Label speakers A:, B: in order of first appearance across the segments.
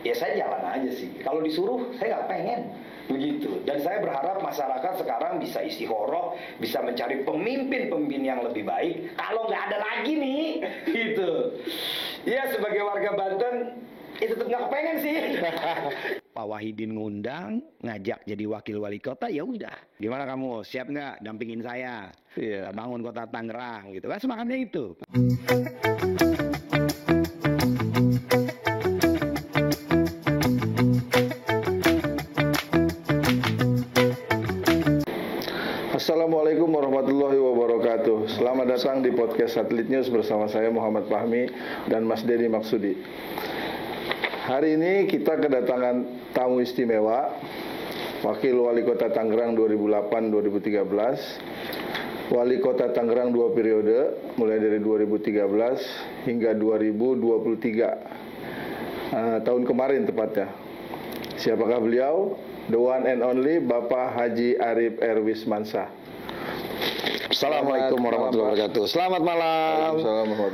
A: ya saya jalan aja sih. Kalau disuruh saya nggak pengen begitu. Dan saya berharap masyarakat sekarang bisa istikharah, bisa mencari pemimpin-pemimpin yang lebih baik. Kalau nggak ada lagi nih, gitu. Ya sebagai warga Banten, ya tetap nggak kepengen sih. Pak Wahidin ngundang, ngajak jadi wakil wali kota, ya udah. Gimana kamu, siap nggak dampingin saya? Iya. Bangun kota Tangerang, gitu kan semangatnya itu.
B: Assalamualaikum warahmatullahi wabarakatuh. Selamat datang di podcast Satelit News bersama saya Muhammad Fahmi dan Mas Dedi Maksudi. Hari ini kita kedatangan tamu istimewa, Wakil Wali Kota Tangerang 2008-2013, Wali Kota Tangerang 2 periode, mulai dari 2013 hingga 2023, tahun kemarin tepatnya. Siapakah beliau? The one and only Bapak Haji Arif Erwis Mansah.
A: Assalamualaikum warahmatullahi wabarakatuh. Selamat malam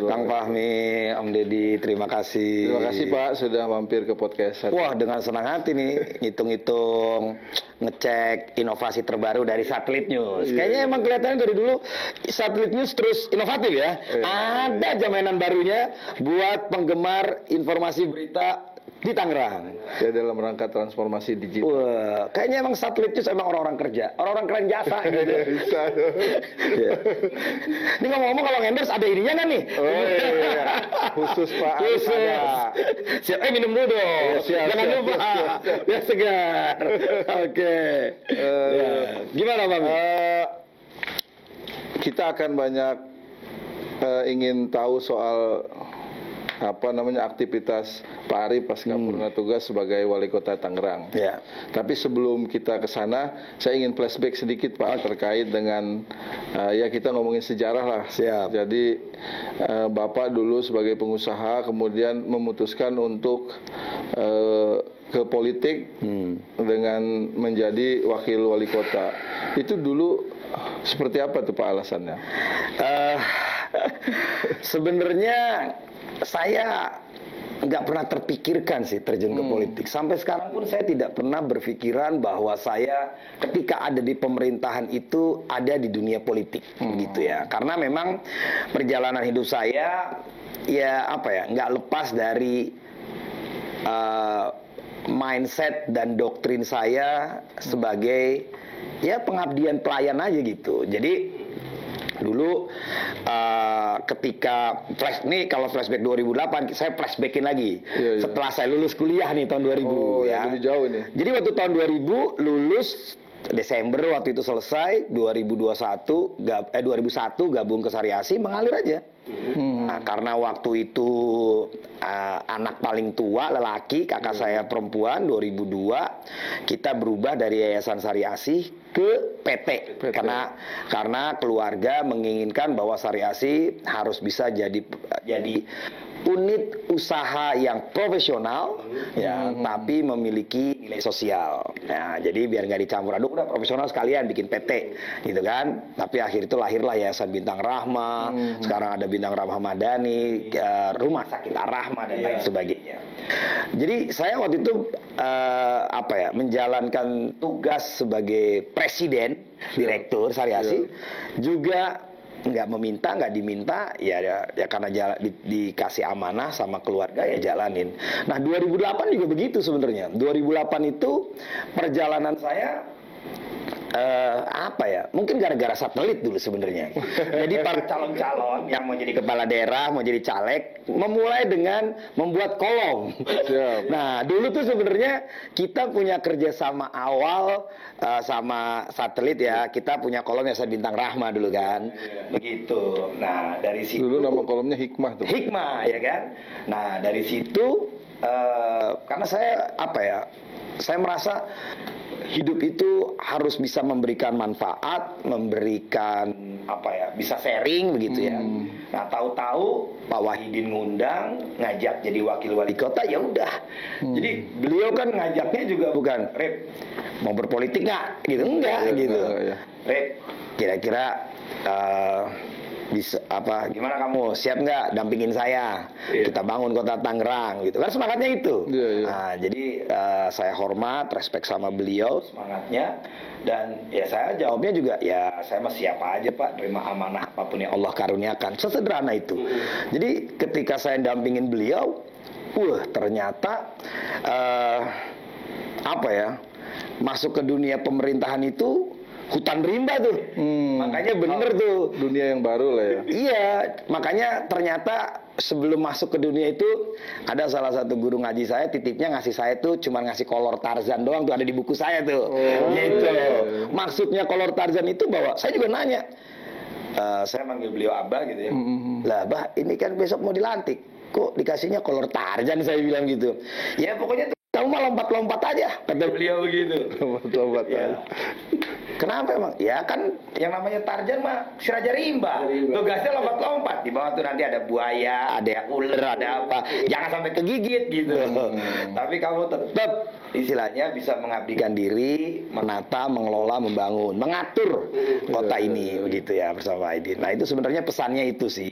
A: Kang Fahmi, Om Deddy, terima kasih.
B: Terima kasih Pak sudah mampir ke podcast.
A: Wah, dengan senang hati nih ngitung-ngitung, ngecek inovasi terbaru dari Satelit News. Kayaknya emang kelihatannya dari dulu Satelit News terus inovatif ya. Ada aja mainan barunya buat penggemar informasi berita di Tangerang.
B: Ya, dalam rangka transformasi digital.
A: Wah, kayaknya emang Satelit News emang orang-orang kerja, orang-orang keren jasa gitu.
B: Bisa.
A: Ya. Ini ngomong-ngomong kalau endorse ada ininya nggak nih?
B: Oh iya. Khusus Pak.
A: Khusus. Siap, minum dulu dong.
B: Siap,
A: jangan lupa. Biar segar. Oke. Ya. Gimana Bang?
B: Kita akan banyak ingin tahu soal aktivitas Pak Arif pasca purna tugas sebagai Wali Kota Tangerang.
A: Ya.
B: Tapi sebelum kita ke sana, saya ingin flashback sedikit Pak terkait dengan ya kita ngomongin sejarah lah.
A: Siap.
B: Jadi Bapak dulu sebagai pengusaha kemudian memutuskan untuk ke politik dengan menjadi wakil wali kota. Itu dulu seperti apa tuh Pak alasannya?
A: Sebenarnya saya nggak pernah terpikirkan sih terjun ke politik. Sampai sekarang pun saya tidak pernah berpikiran bahwa saya ketika ada di pemerintahan itu ada di dunia politik, gitu ya. Karena memang perjalanan hidup saya ya nggak lepas dari mindset dan doktrin saya sebagai ya pengabdian pelayan aja gitu. Jadi dulu ketika kalau flashback 2008 saya flashbackin lagi setelah saya lulus kuliah nih tahun 2000 ya.
B: Lebih jauh nih.
A: Jadi waktu tahun 2000 lulus Desember waktu itu selesai 2001 gabung ke Sariasi mengalir aja. Nah, karena waktu itu anak paling tua lelaki, kakak saya perempuan 2002 kita berubah dari Yayasan Sariasi ke PT. Karena keluarga menginginkan bahwa Sariasi harus bisa jadi unit usaha yang profesional tapi memiliki nilai sosial. Nah, jadi biar nggak dicampur aduk, udah profesional sekalian bikin PT gitu kan. Tapi akhir itu lahirlah Yayasan Bintang Rahma. Sekarang ada Bintang Rahma Madani, Rumah Sakit Ar-Rahma dan lain sebagainya. Jadi saya waktu itu menjalankan tugas sebagai presiden direktur Sariasi juga nggak diminta ya karena dikasih amanah sama keluarga ya jalanin. Nah 2008 juga begitu sebenarnya. 2008 itu perjalanan saya mungkin gara-gara satelit dulu sebenarnya. Jadi para calon-calon yang mau jadi kepala daerah, mau jadi caleg, memulai dengan membuat kolom. Nah, dulu tuh sebenarnya kita punya kerjasama awal sama satelit ya. Kita punya kolom Yayasan Bintang Rahma dulu kan. Begitu. Nah, dari situ
B: dulu nama kolomnya Hikmah tuh.
A: Hikmah ya kan. Nah, dari situ karena saya saya merasa hidup itu harus bisa memberikan manfaat, memberikan bisa sharing begitu ya. Nah, tahu-tahu Pak Wahidin ngundang, ngajak jadi wakil wali kota, ya udah. Jadi beliau kan ngajaknya juga bukan, Rep, mau berpolitik nggak? Gitu enggak gitu. Rep, kira-kira bisa apa? Gimana kamu siap nggak dampingin saya? Kita bangun kota Tangerang gitu kan semangatnya itu. Nah, jadi saya hormat, respect sama beliau semangatnya dan ya saya jawabnya juga ya saya mah siapa aja Pak terima amanah apapun yang Allah karuniakan. Sesederhana itu. Jadi ketika saya dampingin beliau, ternyata apa ya? Masuk ke dunia pemerintahan itu hutan rimba tuh. Makanya bener tuh.
B: Dunia yang baru lah ya. Iya,
A: makanya ternyata sebelum masuk ke dunia itu ada salah satu guru ngaji saya titipnya ngasih saya tuh cuma ngasih kolor Tarzan doang tuh ada di buku saya tuh. Gitu. Maksudnya kolor Tarzan itu bahwa saya juga nanya. Saya manggil beliau Abah gitu ya. Lah, Abah, ini kan besok mau dilantik. Kok dikasihnya kolor Tarzan saya bilang gitu. Ya pokoknya kamu mah lompat-lompat aja, kata beliau begitu.
B: Lompat-lompat ya.
A: Kenapa emang? Ya kan yang namanya Tarzan mah si Raja Rimba. Tugasnya lompat-lompat. Di bawah tuh nanti ada buaya, ada ular, ada apa. Jangan sampai kegigit gitu. Tapi kamu tetap istilahnya bisa mengabdikan diri, menata, mengelola, membangun, mengatur kota ini begitu ya bersama Aidin. Nah, itu sebenarnya pesannya itu sih.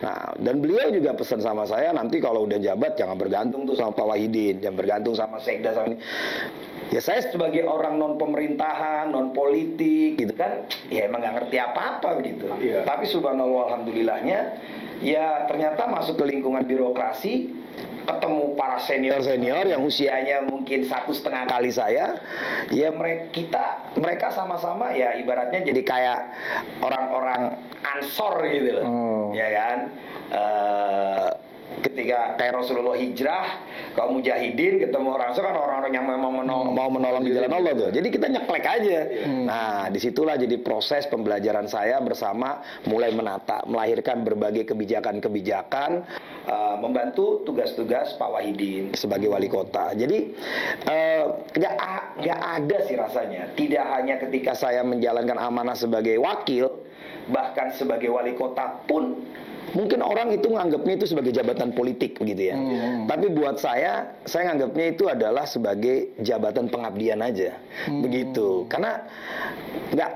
A: Nah, dan beliau juga pesan sama saya nanti kalau udah jabat jangan bergantung tuh sama Pak Wahidin, jangan bergantung sama Sekda sama ini. Ya saya sebagai orang non pemerintahan, non politik gitu kan, ya emang nggak ngerti apa-apa begitu. Tapi subhanallah alhamdulillahnya, ya ternyata masuk ke lingkungan birokrasi, ketemu para senior-senior yang usianya mungkin 1,5 kali saya, ya mereka sama-sama ya ibaratnya jadi kayak orang-orang ansor gitu loh, ya kan. Ketika kayak Rasulullah hijrah, kaum mujahidin ketemu orang kan orang-orang yang memang mau menolong di jalan Allah tuh. Jadi kita nyeklek aja. Nah, disitulah jadi proses pembelajaran saya bersama mulai menata, melahirkan berbagai kebijakan-kebijakan, membantu tugas-tugas Pak Wahidin sebagai wali kota. Jadi nggak ada sih rasanya. Tidak hanya ketika saya menjalankan amanah sebagai wakil, bahkan sebagai wali kota pun mungkin orang itu nganggapnya itu sebagai jabatan politik begitu ya. Tapi buat saya nganggapnya itu adalah sebagai jabatan pengabdian aja. Begitu. Karena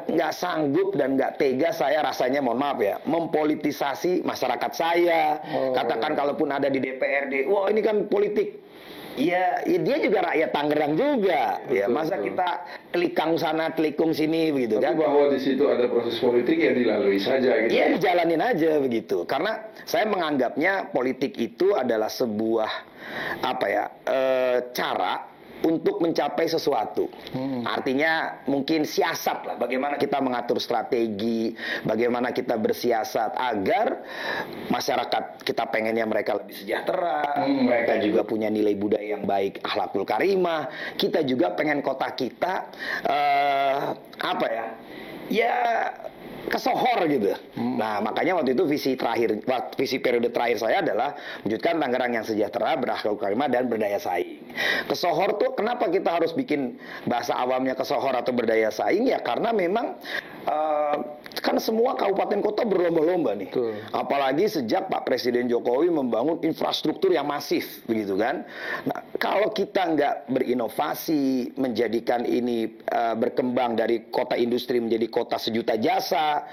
A: nggak sanggup dan nggak tega saya rasanya, mohon maaf ya, mempolitisasi masyarakat saya. Katakan kalaupun ada di DPRD, wah ini kan politik. Ya dia juga rakyat Tangerang juga. Ya masa kita telikang sana, telikung sini begitu.
B: Tapi kan bahwa di situ ada proses politik ya dilalui saja gitu.
A: Ya dijalanin aja begitu. Karena saya menganggapnya politik itu adalah sebuah cara untuk mencapai sesuatu. Artinya mungkin siasat lah, bagaimana kita mengatur strategi, bagaimana kita bersiasat agar masyarakat kita pengennya mereka lebih sejahtera, mereka juga punya nilai budaya yang baik, akhlakul karimah. Kita juga pengen kota kita ya kesohor gitu. Nah, makanya waktu itu visi periode terakhir saya adalah wujudkan Tangerang yang sejahtera, berakhlak karimah dan berdaya saing. Kesohor tuh kenapa kita harus bikin bahasa awamnya kesohor atau berdaya saing ya karena memang kan semua kabupaten kota berlomba-lomba nih. Apalagi sejak Pak Presiden Jokowi membangun infrastruktur yang masif begitu kan. Nah, kalau kita nggak berinovasi menjadikan ini berkembang dari kota industri menjadi kota sejuta jasa,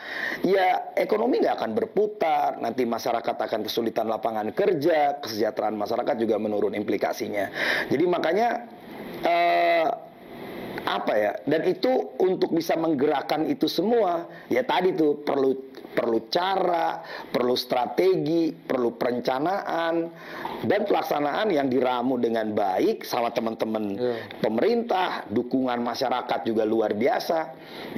A: ya ekonomi nggak akan berputar, nanti masyarakat akan kesulitan lapangan kerja, kesejahteraan masyarakat juga menurun implikasinya. Jadi makanya dan itu untuk bisa menggerakkan itu semua ya tadi tuh perlu cara, perlu strategi, perlu perencanaan dan pelaksanaan yang diramu dengan baik sama teman-teman pemerintah, dukungan masyarakat juga luar biasa.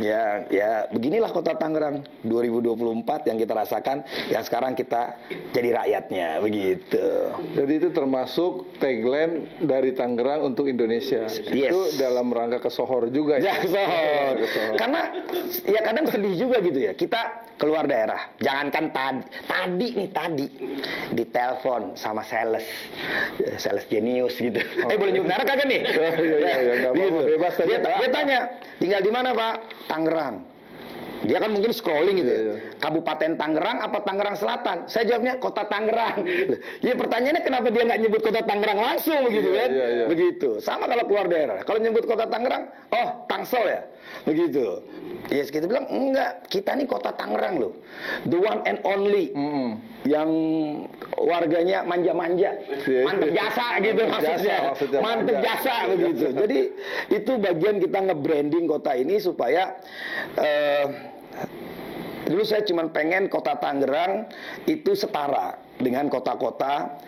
A: Ya beginilah kota Tangerang 2024 yang kita rasakan, yang sekarang kita jadi rakyatnya begitu.
B: Jadi itu termasuk tagline dari Tangerang untuk Indonesia. Itu dalam rangka kesohor juga ya.
A: Kesohor. Karena ya kadang sedih juga gitu ya. Kita keluar daerah, jangankan tadi ditelepon sama sales jenius gitu. Boleh nyebut merek kagak nih?
B: Iya,
A: gitu. Bebas. Dia tanya, tinggal di mana Pak? Tangerang. Dia kan mungkin scrolling gitu.
B: Iya.
A: Kabupaten Tangerang apa Tangerang Selatan? Saya jawabnya Kota Tangerang. Ya pertanyaannya kenapa dia nggak nyebut Kota Tangerang langsung begitu kan?
B: Iya.
A: Begitu. Sama kalau keluar daerah. Kalau nyebut Kota Tangerang, oh Tangsel ya. Begitu. Ya kita bilang enggak, kita nih Kota Tangerang loh. The one and only. Yang warganya manja-manja. Mantep jasa gitu maksudnya. Mantep jasa begitu. Jadi itu bagian kita nge-branding kota ini supaya dulu saya cuma pengen Kota Tangerang itu setara dengan kota-kota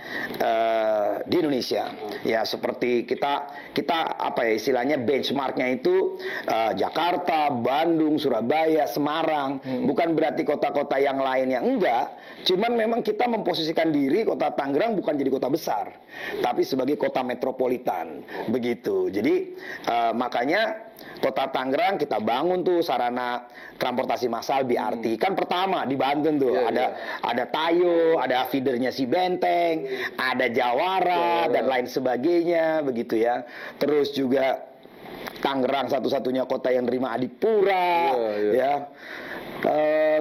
A: di Indonesia. Ya seperti kita apa ya istilahnya benchmarknya itu Jakarta, Bandung, Surabaya, Semarang. Bukan berarti kota-kota yang lainnya enggak. Cuman memang kita memposisikan diri Kota Tangerang bukan jadi kota besar, tapi sebagai kota metropolitan. Begitu. Jadi makanya Kota Tangerang kita bangun tuh sarana transportasi massal BRT. Kan pertama di Banten tuh ada Tayo, ada feedernya si Benteng, ada Jawara dan lain sebagainya begitu ya. Terus juga Tangerang satu-satunya kota yang nerima Adipura ya.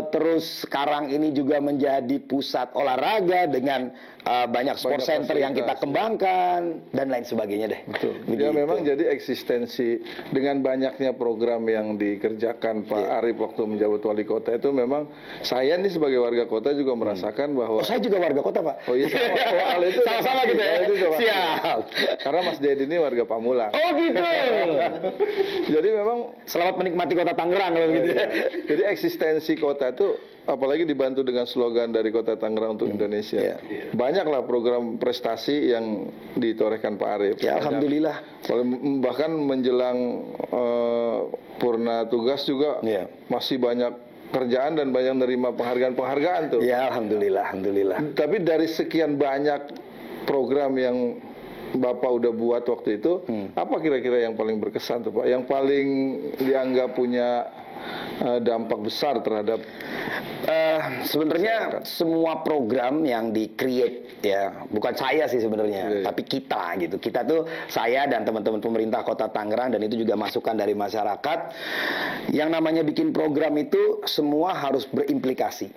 A: Terus sekarang ini juga menjadi pusat olahraga dengan banyak sport center yang kita kembangkan dan lain sebagainya deh.
B: Betul. Ya memang jadi eksistensi dengan banyaknya program yang dikerjakan Pak Arief waktu menjabat wali kota itu memang saya nih sebagai warga kota juga merasakan bahwa
A: saya juga warga kota Pak.
B: Oh iya sama. Itu
A: sama-sama gitu ya. Siap.
B: Karena Mas Dedi ini warga Pamulang.
A: Oh gitu.
B: Jadi memang
A: selamat menikmati Kota Tangerang kalau gitu ya.
B: Jadi eksistensi kota itu apalagi dibantu dengan slogan dari Kota Tangerang untuk Indonesia. Banyaklah program prestasi yang ditorehkan Pak Arief.
A: Ya, alhamdulillah.
B: Bahkan menjelang purna tugas juga masih banyak kerjaan dan banyak menerima penghargaan-penghargaan tuh.
A: Ya, alhamdulillah.
B: Tapi dari sekian banyak program yang Bapak udah buat waktu itu, apa kira-kira yang paling berkesan tuh Pak? Yang paling dianggap punya dampak besar terhadap
A: sebenarnya semua program yang di-create ya, bukan saya sih sebenarnya, tapi kita gitu. Kita tuh saya dan teman-teman pemerintah Kota Tangerang dan itu juga masukan dari masyarakat. Yang namanya bikin program itu semua harus berimplikasi.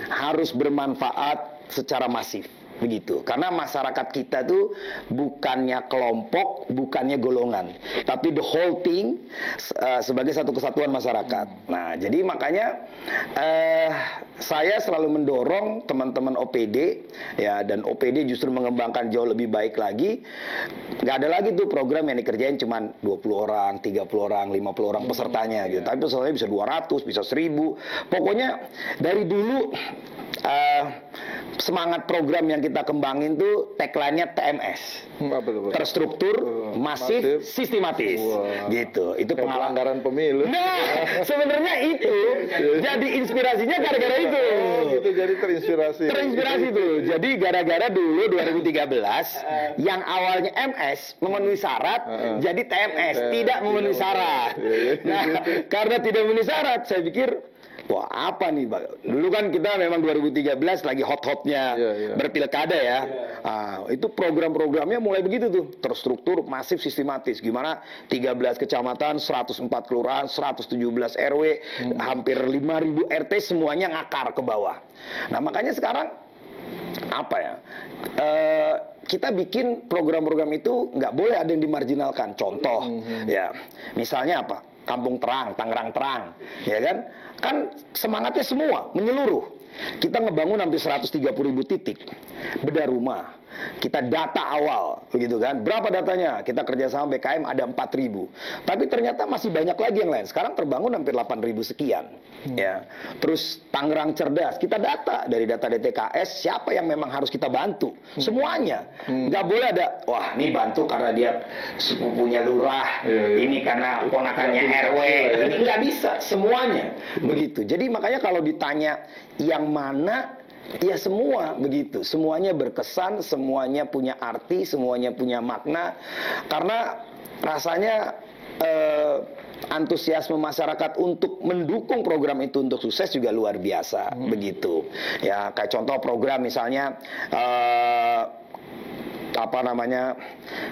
A: Harus bermanfaat secara masif. Begitu, karena masyarakat kita tuh bukannya kelompok, bukannya golongan, tapi the whole thing sebagai satu kesatuan masyarakat. Nah, jadi makanya saya selalu mendorong teman-teman OPD ya, dan OPD justru mengembangkan jauh lebih baik lagi. Nggak ada lagi tuh program yang dikerjain cuma 20 orang, 30 orang, 50 orang pesertanya gitu. Tapi pesertanya bisa 200, bisa 1000. Pokoknya dari dulu semangat program yang kita kembangin tuh tagline-nya TMS. Terstruktur, masif, sistematis. Gitu. Itu
B: pelanggaran pemilu.
A: Nah, sebenarnya itu jadi inspirasinya gara-gara itu.
B: Gitu, jadi terinspirasi.
A: Terinspirasi tuh. Jadi gara-gara dulu 2013 yang awalnya MS memenuhi syarat jadi TMS tidak memenuhi syarat. Nah, karena tidak memenuhi syarat, saya pikir wah apa nih Pak? Dulu kan kita memang 2013 lagi hot-hotnya berpilkada ya. Itu program-programnya mulai begitu tuh, terstruktur, masif, sistematis. Gimana 13 kecamatan, 104 kelurahan, 117 RW, hampir 5.000 RT semuanya ngakar ke bawah. Nah makanya sekarang apa ya? Kita bikin program-program itu nggak boleh ada yang dimarginalkan. Contoh, ya misalnya apa? Kampung Terang, Tangerang Terang, ya kan? Kan semangatnya semua menyeluruh. Kita ngebangun hampir 130.000 titik bedah rumah. Kita data awal, begitu kan? Berapa datanya? Kita kerjasama BKM ada 4.000. Tapi ternyata masih banyak lagi yang lain. Sekarang terbangun hampir 8.000 sekian. Ya. Terus Tangerang Cerdas, kita data dari data DTKS siapa yang memang harus kita bantu. Semuanya. Nggak boleh ada, wah ini bantu karena dia sepupunya lurah, ini karena ponakannya RW. Ini nggak bisa, semuanya. Begitu. Jadi makanya kalau ditanya yang mana, ya semua begitu, semuanya berkesan, semuanya punya arti, semuanya punya makna. Karena rasanya antusiasme masyarakat untuk mendukung program itu untuk sukses juga luar biasa, begitu. Ya kayak contoh program misalnya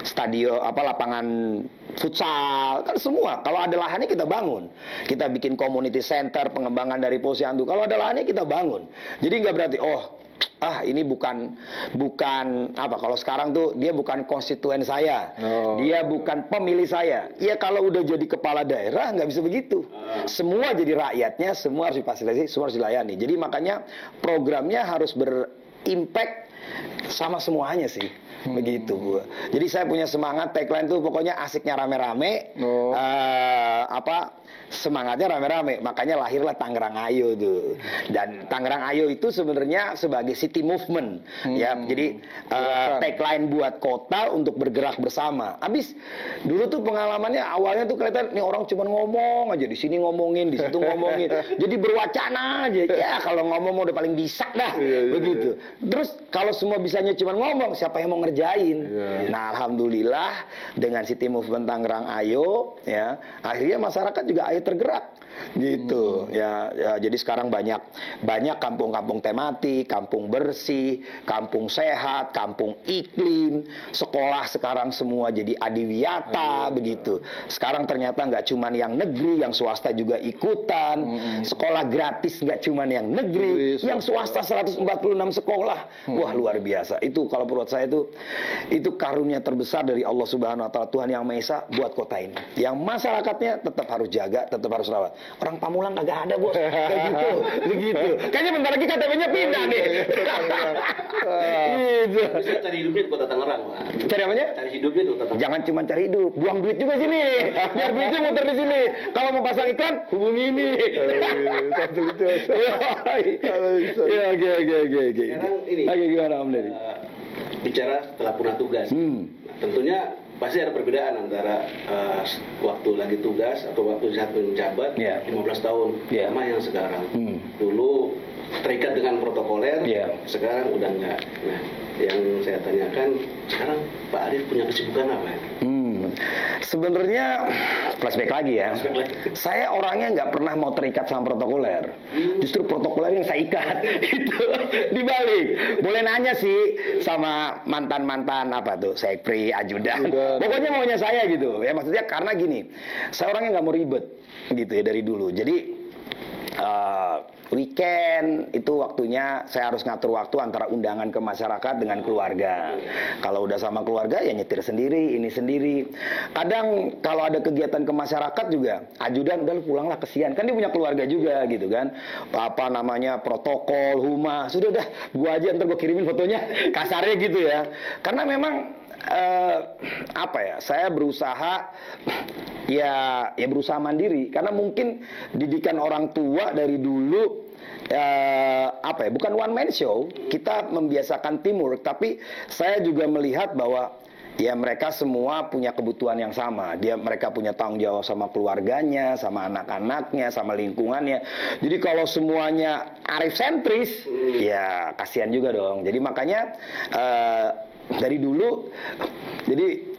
A: stadion, lapangan futsal, kan semua. Kalau ada lahannya kita bangun. Kita bikin community center, pengembangan dari posyandu. Kalau ada lahannya kita bangun. Jadi nggak berarti ini bukan kalau sekarang tuh dia bukan konstituen saya, dia bukan pemilih saya. Ya kalau udah jadi kepala daerah nggak bisa begitu. Semua jadi rakyatnya, semua harus difasilitasi, semua harus dilayani. Jadi makanya programnya harus berimpact sama semuanya sih. Begitu Bu. Jadi saya punya semangat tagline tuh pokoknya asiknya rame-rame, semangatnya rame-rame. Makanya lahirlah Tangerang Ayo tuh. Dan Tangerang Ayo itu sebenarnya sebagai city movement ya. Jadi tagline buat kota untuk bergerak bersama. Habis dulu tuh pengalamannya awalnya tuh kelihatan nih orang cuma ngomong aja, di sini ngomongin, di situ ngomongin. Jadi berwacana aja. Ya kalau ngomong udah paling bisa dah. Begitu. Terus kalau semua bisanya cuma ngomong, siapa yang mau ngerjain? Nah, alhamdulillah dengan city movement Tangerang Ayo ya, akhirnya masyarakat juga ayo tergerak gitu ya, jadi sekarang banyak kampung-kampung tematik, kampung bersih, kampung sehat, kampung iklim, sekolah sekarang semua jadi adiwiyata begitu. Sekarang ternyata nggak cuman yang negeri, yang swasta juga ikutan. Sekolah gratis nggak cuman yang negeri, yang swasta 146 sekolah. Wah, luar biasa. Itu kalau menurut saya itu karunia terbesar dari Allah Subhanahu wa taala, Tuhan Yang Maha Esa buat kota ini. Yang masyarakatnya tetap harus jaga, tetap harus rawat. Orang Pamulang kagak ada bos, kayak gitu, begitu. Kayaknya bentar lagi KTP-nya pindah nih. Gitu.
C: Bisa cari hidupnya di kota Tangerang, Pak.
A: Cari apanya?
C: Cari hidupnya di kota Tangerang.
A: Jangan cuma cari hidup, buang duit juga sini. Biar duitnya muter di sini. Kalau mau pasang iklan, hubungi ini. Ya, oke.
C: Sekarang ini.
A: Oke, gimana Om Deddy?
C: Bicara setelah punah tugas. Nah, tentunya pasti ada perbedaan antara waktu lagi tugas atau waktu saat menjabat 15 tahun sama yang sekarang. Dulu terikat dengan protokoler, sekarang udah enggak. Nah, yang saya tanyakan sekarang Pak Arief punya kesibukan apa?
A: Sebenarnya flashback lagi ya. Saya orangnya nggak pernah mau terikat sama protokoler. Justru protokoler yang saya ikat. Itu dibalik. Boleh nanya sih sama mantan sekpri, ajudan. Pokoknya maunya saya gitu. Ya maksudnya karena gini, saya orangnya nggak mau ribet gitu ya dari dulu. Jadi weekend itu waktunya saya harus ngatur waktu antara undangan ke masyarakat dengan keluarga. Kalau udah sama keluarga ya nyetir sendiri, ini sendiri. Kadang kalau ada kegiatan ke masyarakat juga, ajudan udah pulanglah kesian. Kan dia punya keluarga juga gitu kan. Protokol, humas, sudah dah gua aja ntar gua kirimin fotonya. Kasarnya gitu ya. Karena memang saya berusaha berusaha mandiri karena mungkin didikan orang tua dari dulu bukan one man show, kita membiasakan teamwork, tapi saya juga melihat bahwa ya mereka semua punya kebutuhan yang sama. Mereka punya tanggung jawab sama keluarganya, sama anak-anaknya, sama lingkungannya. Jadi kalau semuanya Arief sentris, ya kasihan juga dong. Jadi makanya dari dulu, jadi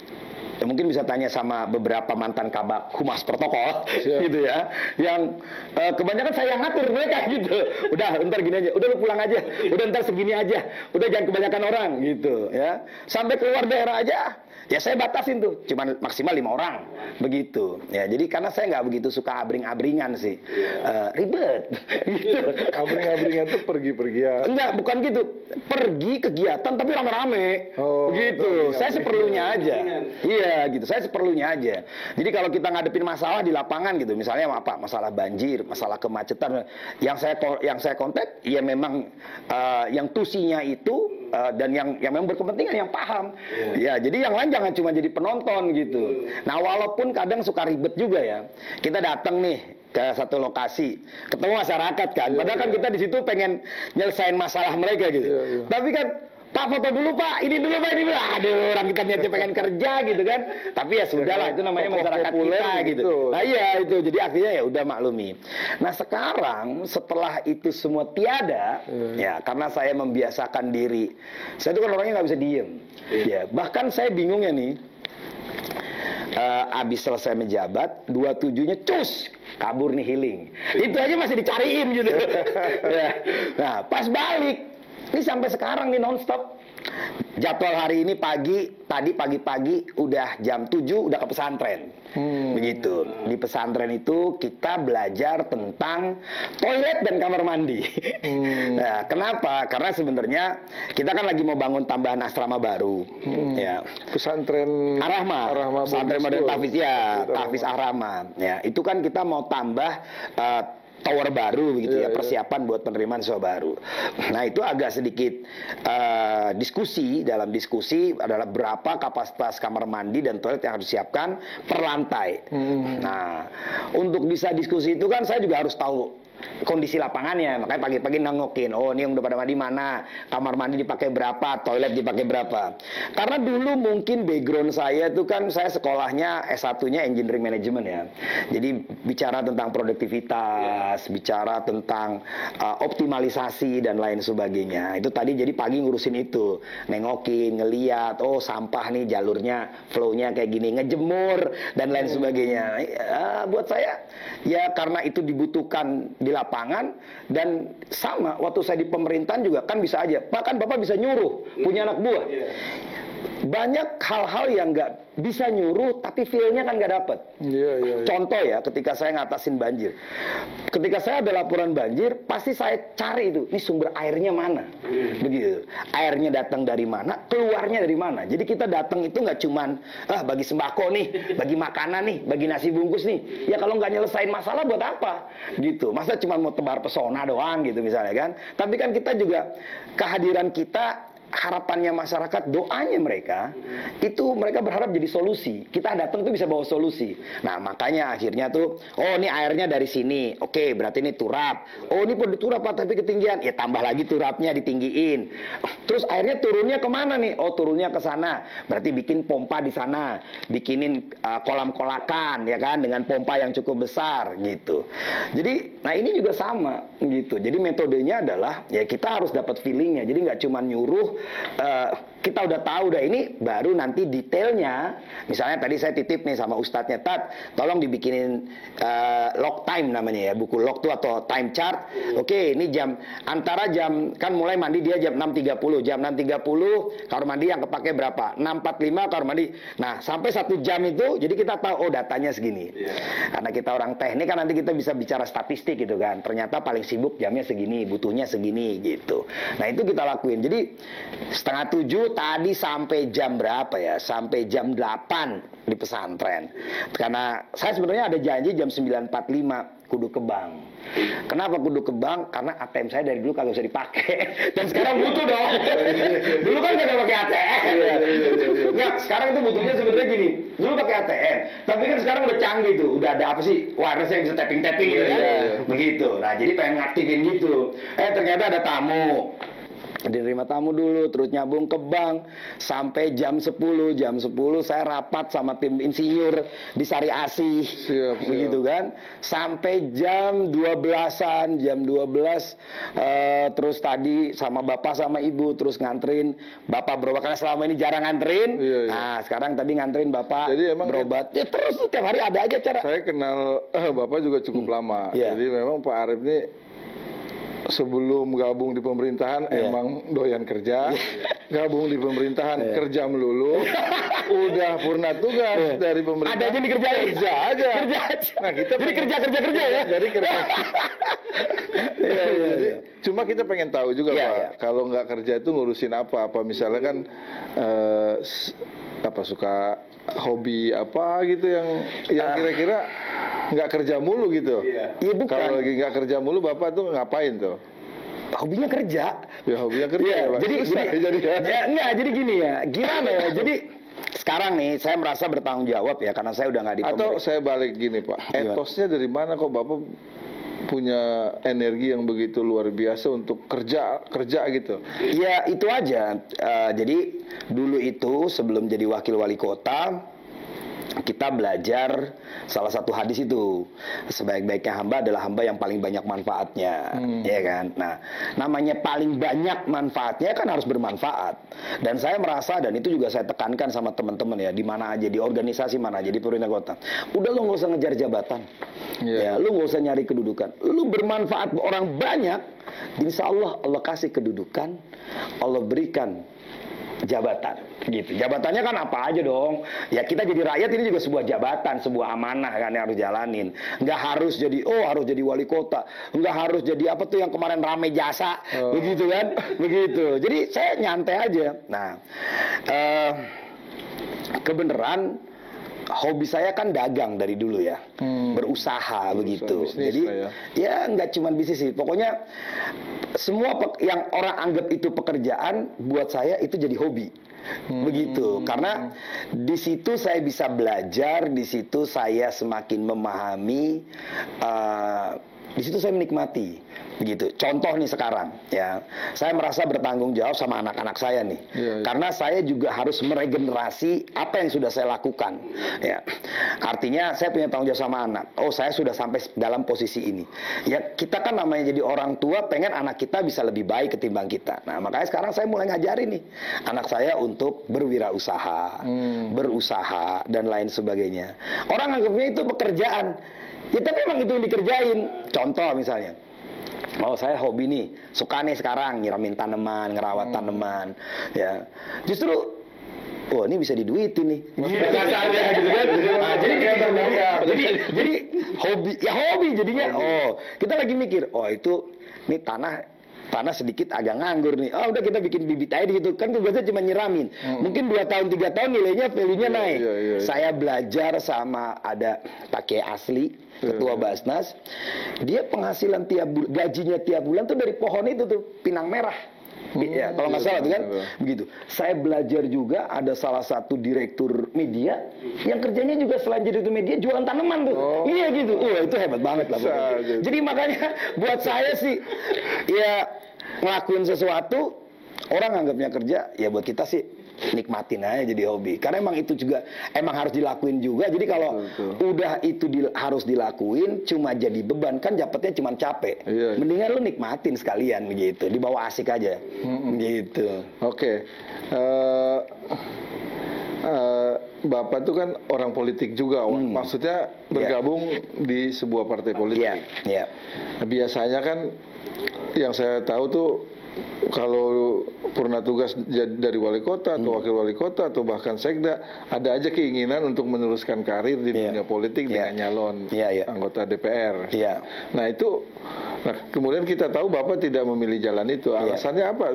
A: mungkin bisa tanya sama beberapa mantan kabak humas protokol gitu ya, yang kebanyakan saya yang ngatur mereka gitu. Udah ntar gini aja, udah lu pulang aja, udah ntar segini aja, udah jangan kebanyakan orang gitu ya. Sampai keluar daerah aja ya saya batasin tuh, cuman maksimal 5 orang begitu ya. Jadi karena saya nggak begitu suka abring-abringan sih, ribet gitu.
B: Abring-abringan tuh pergi-pergian.
A: Enggak, bukan gitu, pergi kegiatan tapi rame-rame gitu. Saya seperlunya aja. Iya gitu, saya seperlunya aja. Jadi kalau kita ngadepin masalah di lapangan gitu, misalnya masalah banjir, masalah kemacetan, yang saya kontak ya memang yang tusinya itu dan yang memang berkepentingan, yang paham. Ya, jadi yang lain jangan cuma jadi penonton gitu. Nah, walaupun kadang suka ribet juga ya. Kita datang nih ke satu lokasi, ketemu masyarakat kan. Padahal kan kita di situ pengen nyelesain masalah mereka gitu. Tapi kan Pak foto dulu Pak, ini dulu Pak, ini dulu. Aduh, orang kita niatnya pengen kerja gitu kan. Tapi ya sudahlah, itu namanya masyarakat kita gitu. Nah iya itu, jadi akhirnya ya udah maklumi. Nah sekarang setelah itu semua tiada, ya karena saya membiasakan diri. Saya itu kan orangnya nggak bisa diem. Ya bahkan saya bingungnya nih. Abis selesai menjabat, 27-nya cus kabur nih healing. Itu aja masih dicariin gitu. Ya. Nah pas balik. Ini sampai sekarang nih nonstop. jadwal hari ini tadi pagi-pagi udah jam 7 udah ke pesantren. Begitu. Di pesantren itu kita belajar tentang toilet dan kamar mandi. Nah, kenapa? Karena sebenarnya kita kan lagi mau bangun tambahan asrama baru. Ya.
B: Pesantren
A: Ar-Rahma. Pesantren Modern Tahfiz ya, Tahfiz Ar-Rahma. Ya, itu kan kita mau tambah tower baru begitu ya, persiapan buat penerimaan siswa baru. Nah, itu agak sedikit dalam diskusi adalah berapa kapasitas kamar mandi dan toilet yang harus disiapkan per lantai. Nah, untuk bisa diskusi itu kan saya juga harus tahu kondisi lapangannya, makanya pagi-pagi nengokin, oh ini yang udah pada mandi mana, kamar mandi dipakai berapa, toilet dipakai berapa. Karena dulu mungkin background saya itu kan saya sekolahnya S1-nya engineering management ya. Jadi bicara tentang produktivitas, bicara tentang optimalisasi dan lain sebagainya. Itu tadi jadi pagi ngurusin itu, nengokin, ngeliat, oh sampah nih jalurnya, flow-nya kayak gini, ngejemur dan lain sebagainya. Buat saya ya karena itu dibutuhkan di lapangan, dan sama waktu saya di pemerintahan juga kan bisa aja, bahkan Bapak bisa nyuruh punya anak buah. Banyak hal-hal yang nggak bisa nyuruh tapi feel-nya kan nggak dapet. Contoh ya, ketika saya ngatasin banjir, ketika saya ada laporan banjir, pasti saya cari itu, ini sumber airnya mana, begitu. Airnya datang dari mana, keluarnya dari mana. Jadi kita datang itu nggak cuman bagi sembako nih, bagi makanan nih, bagi nasi bungkus nih. Ya kalau nggak nyelesain masalah buat apa, gitu. Masa cuma mau tebar pesona doang gitu misalnya kan. Tapi kan kita juga kehadiran kita, harapannya masyarakat, doanya mereka itu mereka berharap jadi solusi. Kita datang tuh bisa bawa solusi. Nah, makanya akhirnya tuh, oh ini airnya dari sini. Oke, berarti ini turap. Oh, ini perlu turap Pak, tapi ketinggian. Ya tambah lagi turapnya, ditinggiin. Terus airnya turunnya kemana nih? Oh, turunnya ke sana. Berarti bikin pompa di sana. Bikinin kolam kolakan ya kan, dengan pompa yang cukup besar gitu. Jadi, nah ini juga sama gitu. Jadi metodenya adalah ya kita harus dapat feelingnya. Jadi nggak cuma nyuruh, kita udah tahu dah ini, baru nanti detailnya. Misalnya tadi saya titip nih sama ustadznya, Tat, tolong dibikinin log time namanya ya, buku log tuh atau time chart. Oke, ini antara jam, kan mulai mandi dia jam 6.30, jam 6.30 kamar mandi yang kepake berapa, 6.45 kamar mandi. Nah, sampai 1 jam itu, jadi kita tahu, oh datanya segini. Karena kita orang teknik kan nanti kita bisa bicara statistik gitu kan, ternyata paling sibuk jamnya segini, butuhnya segini gitu. Nah, itu kita lakuin. Jadi 6:30 tadi sampai jam berapa ya? Sampai jam 8 di pesantren. Karena saya sebenarnya ada janji jam 9.45 kudu ke bank. Kenapa kudu ke bank? Karena ATM saya dari dulu kagak bisa dipakai. Dan sekarang butuh dong. Dulu kan kagak pakai ATM. Nggak, sekarang itu butuhnya sebenarnya gini. Dulu pakai ATM, tapi kan sekarang udah canggih tuh. Udah ada apa sih? Wireless yang bisa tapping-tapping gitu kan. Begitu. Nah, jadi pengen ngaktifin gitu. Ternyata ada tamu. Diterima tamu dulu, terus nyambung ke bank sampai jam 10. Jam 10 saya rapat sama tim insinyur di Sari Asih. Begitu kan. Sampai jam 12-an, jam 12 terus tadi sama bapak sama ibu terus nganterin bapak berobat, karena selama ini jarang nganterin. Nah, sekarang tadi nganterin bapak. Jadi emang berobat. Ya terus tiap hari ada aja cara.
B: Saya kenal bapak juga cukup lama. Jadi memang Pak Arif ini sebelum gabung di pemerintahan emang doyan kerja, gabung di pemerintahan kerja melulu, udah purna tugas dari pemerintah.
A: Ada aja dikerjain.
B: Kerja aja. Nah, kita
A: jadi kerja ya.
B: Jadi kerja. Jadi cuma kita pengen tahu juga Pak, kalau nggak kerja itu ngurusin apa? Apa misalnya kan suka hobi apa gitu yang kira-kira nggak kerja mulu gitu.
A: Iya bukan.
B: Kalau lagi nggak kerja mulu bapak tuh ngapain tuh?
A: Hobinya kerja.
B: Ya hobinya kerja.
A: Jadi gini ya. Gimana ya? Jadi sekarang nih saya merasa bertanggung jawab ya, karena saya udah nggak di
B: Atau saya balik gini Pak, etosnya dari mana kok bapak punya energi yang begitu luar biasa untuk kerja gitu?
A: Ya itu aja. Jadi dulu itu sebelum jadi wakil wali kota, kita belajar salah satu hadis itu, sebaik-baiknya hamba adalah hamba yang paling banyak manfaatnya, ya kan? Nah, namanya paling banyak manfaatnya kan harus bermanfaat. Dan saya merasa, dan itu juga saya tekankan sama teman-teman ya, di mana aja, di organisasi mana aja, di pemerintah kota, udah lo nggak usah ngejar jabatan, ya, lo nggak usah nyari kedudukan, lo bermanfaat orang banyak, insya Allah Allah kasih kedudukan, Allah berikan jabatan gitu. Jabatannya kan apa aja dong. Ya kita jadi rakyat ini juga sebuah jabatan, sebuah amanah kan yang harus jalanin. Nggak harus jadi harus jadi wali kota, nggak harus jadi apa tuh yang kemarin rame jasa, begitu kan, begitu. Jadi saya nyantai aja. Nah, kebenaran hobi saya kan dagang dari dulu ya, berusaha begitu. Jadi ya nggak cuma bisnis sih, pokoknya semua yang orang anggap itu pekerjaan buat saya itu jadi hobi. Begitu, karena di situ saya bisa belajar, di situ saya semakin memahami, di situ saya menikmati. Begitu. Contoh nih sekarang, ya, saya merasa bertanggung jawab sama anak-anak saya nih, karena saya juga harus meregenerasi apa yang sudah saya lakukan. Ya, artinya saya punya tanggung jawab sama anak. Saya sudah sampai dalam posisi ini. Ya, kita kan namanya jadi orang tua, pengen anak kita bisa lebih baik ketimbang kita. Nah, makanya sekarang saya mulai ngajarin nih anak saya untuk berwirausaha, berusaha dan lain sebagainya. Orang anggapnya itu pekerjaan. Ya, tapi memang itu yang dikerjain. Contoh misalnya, saya hobi nih, suka nih sekarang nyiramin tanaman, ngerawat tanaman, ya. Justru, ini bisa diduitin nih. Gitu kan? Nah, jadi hobi jadinya. Kita lagi mikir, ini tanah sedikit agak nganggur nih. Udah kita bikin bibit aja gitu. Kan tugasnya cuma nyiramin. Mungkin 2 tahun 3 tahun nilainya value-nya naik. Saya belajar sama ada pakai asli, ketua Basnas. Dia penghasilan gajinya tiap bulan tuh dari pohon itu tuh, pinang merah. Ya, kalau nggak salah itu kan begitu. Saya belajar juga ada salah satu direktur media yang kerjanya juga selain jadi direktur media jualan tanaman tuh. Iya gitu. Itu hebat banget lah. Jadi makanya buat saya sih ya ngelakuin sesuatu orang anggapnya kerja, ya buat kita sih nikmatin aja jadi hobi. Karena emang itu juga harus dilakuin juga. Jadi kalau udah itu harus dilakuin cuma jadi beban kan dapetnya cuma capek. Mendingan lu nikmatin sekalian begitu. Dibawa asik aja. Gitu.
B: Oke. Bapak itu kan orang politik juga, maksudnya bergabung di sebuah partai politik. Biasanya kan yang saya tahu tuh kalau purna tugas dari wali kota atau wakil wali kota atau bahkan sekda, ada aja keinginan untuk meneruskan karir di dunia politik dengan nyalon anggota DPR. Nah kemudian kita tahu Bapak tidak memilih jalan itu. Alasannya apa?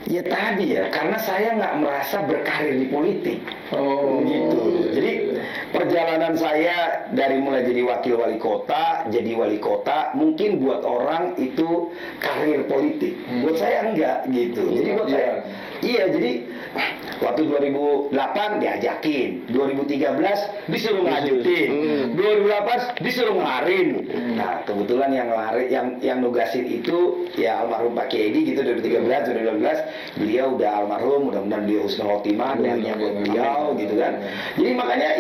A: Ya tadi ya, karena saya nggak merasa berkarir di politik. Gitu. Jadi perjalanan saya dari mulai jadi wakil wali kota, jadi wali kota, mungkin buat orang itu karir politik. Buat saya enggak gitu. Jadi buat saya, jadi waktu 2008 diajakin, 2013 disuruh ngajutin, 2018 disuruh ngelarin. Nah kebetulan yang nugasin itu ya almarhum Pak Kiai gitu 2013, 2012 beliau udah almarhum, mudah-mudahan beliau husnul khotimah, doanya buat beliau gitu kan. Jadi makanya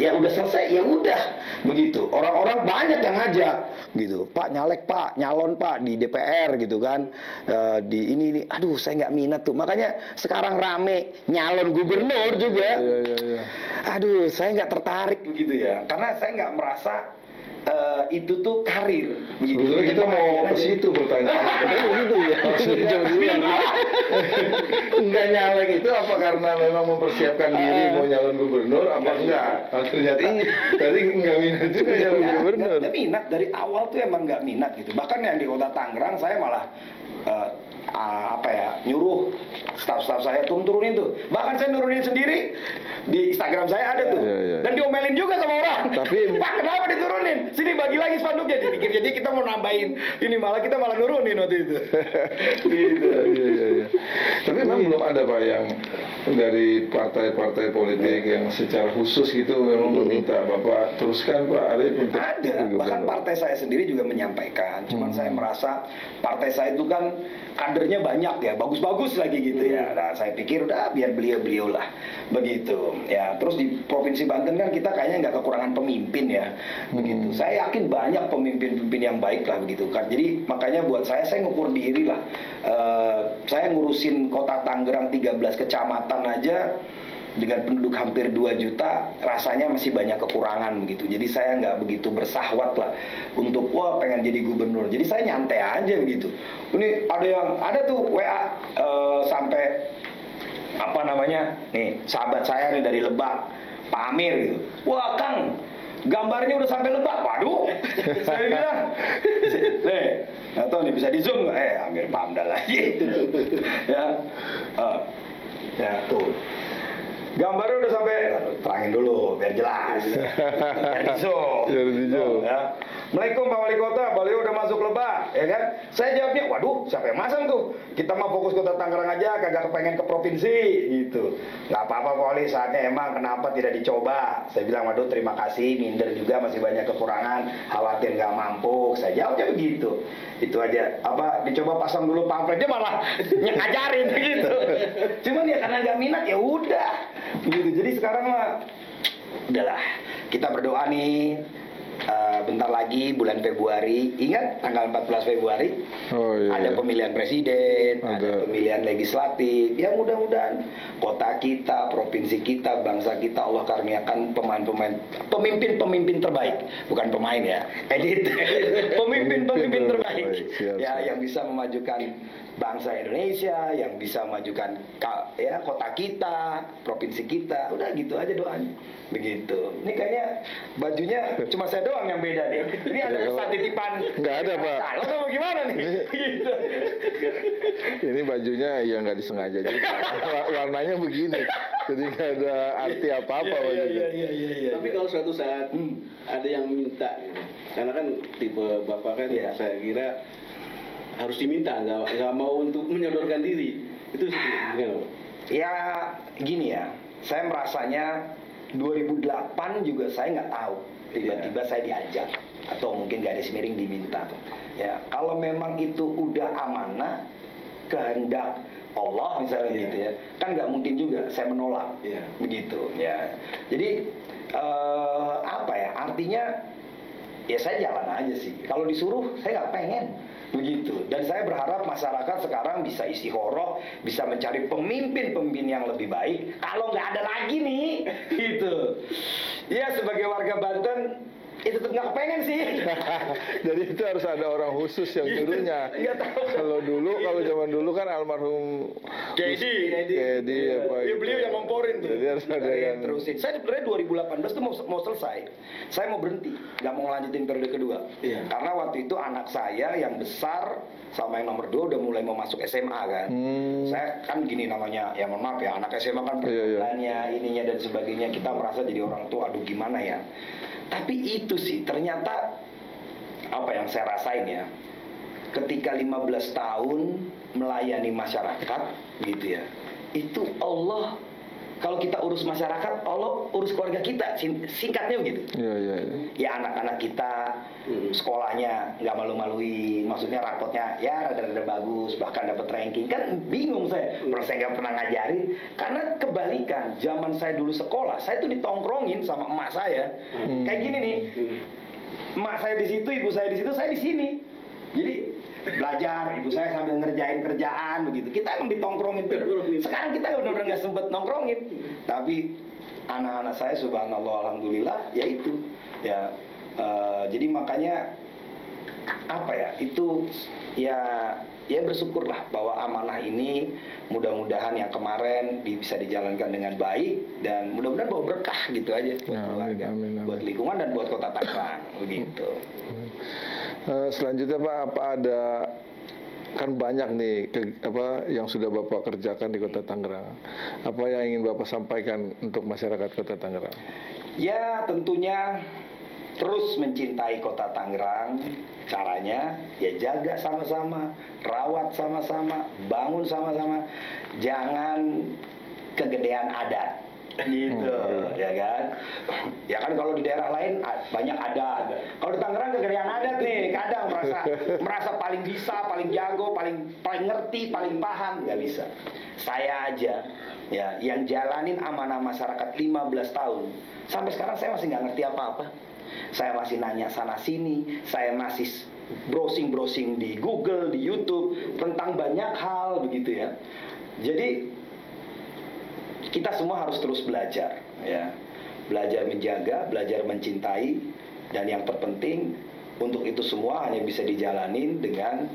A: ya udah selesai, ya udah begitu. Orang-orang banyak yang ngajak gitu, Pak nyalek Pak, nyalon Pak di DPR gitu kan, di ini, aduh saya nggak minat tuh. Makanya sekarang rame nyalon gubernur juga. Aduh saya nggak tertarik begitu ya, karena saya nggak merasa itu tuh karir begitu.
B: Kita mau ke situ pertanyaan. Begitu ya. Enggak nyalek itu apa karena memang mempersiapkan diri mau nyalon gubernur apa enggak? Ternyata tadi enggak minat juga nyalon gubernur.
A: Tapi minat dari awal tuh emang nggak minat gitu. Bahkan yang di kota Tangerang saya malah nyuruh staf-staf saya turunin tuh. Bahkan saya nurunin sendiri di Instagram saya ada tuh. Dan diomelin juga sama orang. Tapi Pak kenapa diturunin? Sini bagi lagi spanduknya. Dipikir jadi kita mau nambahin ini, kita malah nurunin waktu itu. Gitu.
B: Tapi memang belum ada Pak yang dari partai-partai politik yang secara khusus gitu memang meminta Bapak teruskan Pak Arief untuk
A: ada. Bahkan partai saya sendiri juga menyampaikan. Cuman saya merasa partai saya itu kan kadernya banyak ya, bagus-bagus lagi gitu ya. Nah, saya pikir udah biar beliau lah begitu ya. Terus di Provinsi Banten kan kita kayaknya nggak kekurangan pemimpin ya begitu. Saya yakin banyak pemimpin-pemimpin yang baik lah begitu kan. Jadi makanya buat saya ngukur diri lah. Saya ngurusin kota Tangerang 13 kecamatan aja dengan penduduk hampir 2 juta, rasanya masih banyak kekurangan begitu. Jadi saya nggak begitu bersahwat lah untuk pengen jadi gubernur. Jadi saya nyantai aja begitu. Ini ada tuh WA sampai apa namanya, nih sahabat saya nih dari Lebak, Pak Amir gitu. Wah Kang, gambarnya udah sampai Lebak. Waduh, saya bilang, nggak tahu nih bisa di zoom nggak? Amir Pamdal lagi. Ya, ya tuh. Gambarnya udah sampai, terangin dulu biar jelas. Biar di zoom.
B: Biar di zoom.
A: Ya. Assalamualaikum Pak Wali Kota, beliau udah masuk Lebak, ya kan? Saya jawabnya, waduh, siapa yang masang tuh? Kita mau fokus Kota Tangerang aja, kagak kepengen ke provinsi, gitu. Nggak apa-apa Pak Wali, saatnya emang kenapa tidak dicoba? Saya bilang, waduh, terima kasih, minder juga masih banyak kekurangan, khawatir nggak mampu. Saya jawabnya begitu. Itu aja, apa dicoba pasang dulu pamflet, dia malah ngajarin gitu. Cuman ya karena nggak minat ya udah, gitu. Jadi sekarang mah, udahlah, kita berdoa nih. Bentar lagi bulan Februari, ingat tanggal 14 Februari ada pemilihan presiden, ada pemilihan legislatif. Ya mudah-mudahan kota kita, provinsi kita, bangsa kita Allah karuniakan pemimpin terbaik, bukan pemain ya, edit. Pemimpin terbaik ya, yang bisa memajukan bangsa Indonesia, yang bisa memajukan ya kota kita, provinsi kita. Udah gitu aja doanya. Begitu. Ini kayaknya bajunya cuma saya doang yang beda nih. Ini ada pesan titipan.
B: Nggak ada Pak.
A: Lo mau gimana nih? Gitu.
B: Ini bajunya ya nggak disengaja juga. Warnanya begini. Jadi nggak ada arti apa-apa bajunya.
A: Iya.
C: Tapi kalau suatu saat ada yang minta, karena kan tipe Bapak kan saya kira harus diminta, nggak mau untuk menyodorkan diri. Itu gimana Pak?
A: Ya gini ya, saya merasanya 2008 juga saya nggak tahu, tiba-tiba saya diajak atau mungkin garis miring diminta. Ya kalau memang itu udah amanah kehendak Allah misalnya gitu ya, kan nggak mungkin juga saya menolak, begitu ya. Jadi apa ya, artinya ya saya jalan aja sih. Kalau disuruh saya nggak pengen. Begitu. Dan saya berharap masyarakat sekarang bisa istikharah, bisa mencari pemimpin yang lebih baik. Kalau nggak ada lagi nih, gitu. Ya sebagai warga Banten, itu tetap nggak pengen sih.
B: Jadi itu harus ada orang khusus yang nyuruhnya. Kalau zaman dulu kan almarhum Kedi apa
A: ya, beliau yang ngomporin tuh.
B: Jadi harus ada yang
A: terusin. Saya sebenarnya 2018 tuh mau selesai. Saya mau berhenti, nggak mau ngelanjutin periode kedua. Karena waktu itu anak saya yang besar sama yang nomor 2 udah mulai mau masuk SMA kan. Saya kan gini namanya, ya mohon maaf ya, anak SMA kan pergaulannya, ininya dan sebagainya, kita merasa jadi orang tua, aduh gimana ya. Tapi itu sih ternyata apa yang saya rasain ya, ketika 15 tahun melayani masyarakat gitu ya, itu Allah, kalau kita urus masyarakat, Allah urus keluarga kita, singkatnya begitu. Ya anak-anak kita sekolahnya nggak malu-maluin, maksudnya rapotnya ya rada-rada bagus, bahkan dapat ranking. Kan bingung saya nggak pernah ngajarin, karena kebalikan. Zaman saya dulu sekolah, saya tuh ditongkrongin sama emak saya kayak gini nih, emak saya di situ, ibu saya di situ, saya di sini. Jadi belajar, ibu saya sambil ngerjain kerjaan begitu. Kita emang ditongkrongin. Sekarang kita benar-benar nggak sempet nongkrongin. Tapi anak-anak saya subhanallah alhamdulillah ya itu ya. Jadi makanya apa ya, itu ya bersyukurlah bahwa amanah ini mudah-mudahan yang kemarin bisa dijalankan dengan baik dan mudah-mudahan bawa berkah gitu aja amin. Buat lingkungan dan buat kota Tangerang begitu.
B: Selanjutnya Pak, apa ada, kan banyak nih yang sudah Bapak kerjakan di Kota Tangerang. Apa yang ingin Bapak sampaikan untuk masyarakat Kota Tangerang?
A: Ya tentunya terus mencintai Kota Tangerang. Caranya ya jaga sama-sama, rawat sama-sama, bangun sama-sama. Jangan kegedean adat. Gitu ya kan. Ya kan kalau di daerah lain banyak adat. Kalau di Tangerang kegedean adat nih, kadang merasa paling bisa, paling jago, paling ngerti, paling paham, nggak bisa. Saya aja ya yang jalanin amanah masyarakat 15 tahun. Sampai sekarang saya masih nggak ngerti apa-apa. Saya masih nanya sana sini, saya masih browsing di Google, di YouTube tentang banyak hal begitu ya. Jadi kita semua harus terus belajar ya. Belajar menjaga, belajar mencintai, dan yang terpenting untuk itu semua hanya bisa dijalanin dengan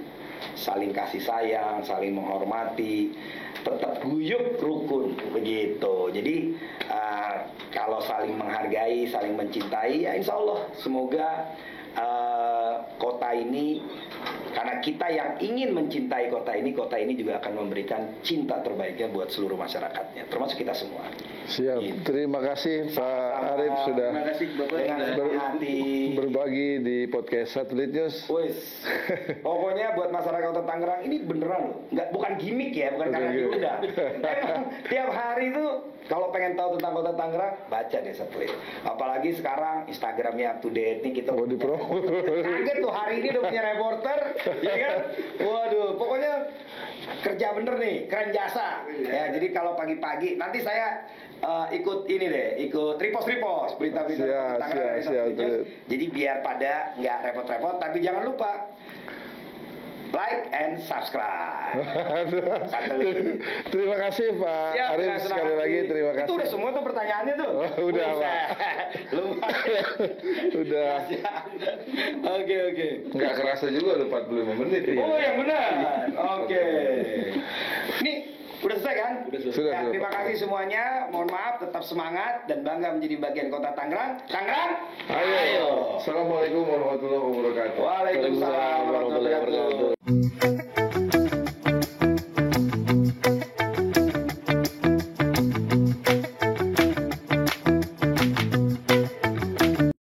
A: saling kasih sayang, saling menghormati, tetap guyup rukun begitu. Jadi kalau saling menghargai, saling mencintai, ya insya Allah semoga kota ini, karena kita yang ingin mencintai kota ini juga akan memberikan cinta terbaiknya buat seluruh masyarakatnya, termasuk kita semua.
B: Siap.
A: Gitu.
B: Terima kasih Pak Arif sudah berbagi di podcast Satelit News.
A: Wes, pokoknya buat masyarakat Kota Tangerang ini beneran loh, bukan gimmick ya, bukan karena diundang. Emang tiap hari itu kalau pengen tahu tentang Kota Tangerang, baca deh Satelit. Apalagi sekarang Instagramnya up to date nih kita. Kaget tuh hari ini udah punya reporter, ya kan? Waduh, pokoknya kerja bener nih, keren jasa. Ya, jadi kalau pagi-pagi nanti saya ikut ini deh, ikut repost berita-berita Tangerang. Jadi biar pada nggak repot-repot, tapi jangan lupa like and subscribe.
B: Terima kasih Pak Arif sekali lagi, terima kasih.
A: Itu udah semua tuh pertanyaannya tuh.
B: Udah Pak.
A: Lumayan.
B: Udah.
A: Oke.
B: Nggak kerasa juga udah 45 menit.
A: Oh yang benar. Oke. Ini udah selesai kan?
B: Sudah.
A: Ya, terima kasih semuanya. Mohon maaf, tetap semangat dan bangga menjadi bagian Kota Tangerang. Tangerang,
B: ayo. Assalamualaikum warahmatullahi wabarakatuh.
A: Waalaikumsalam warahmatullahi wabarakatuh.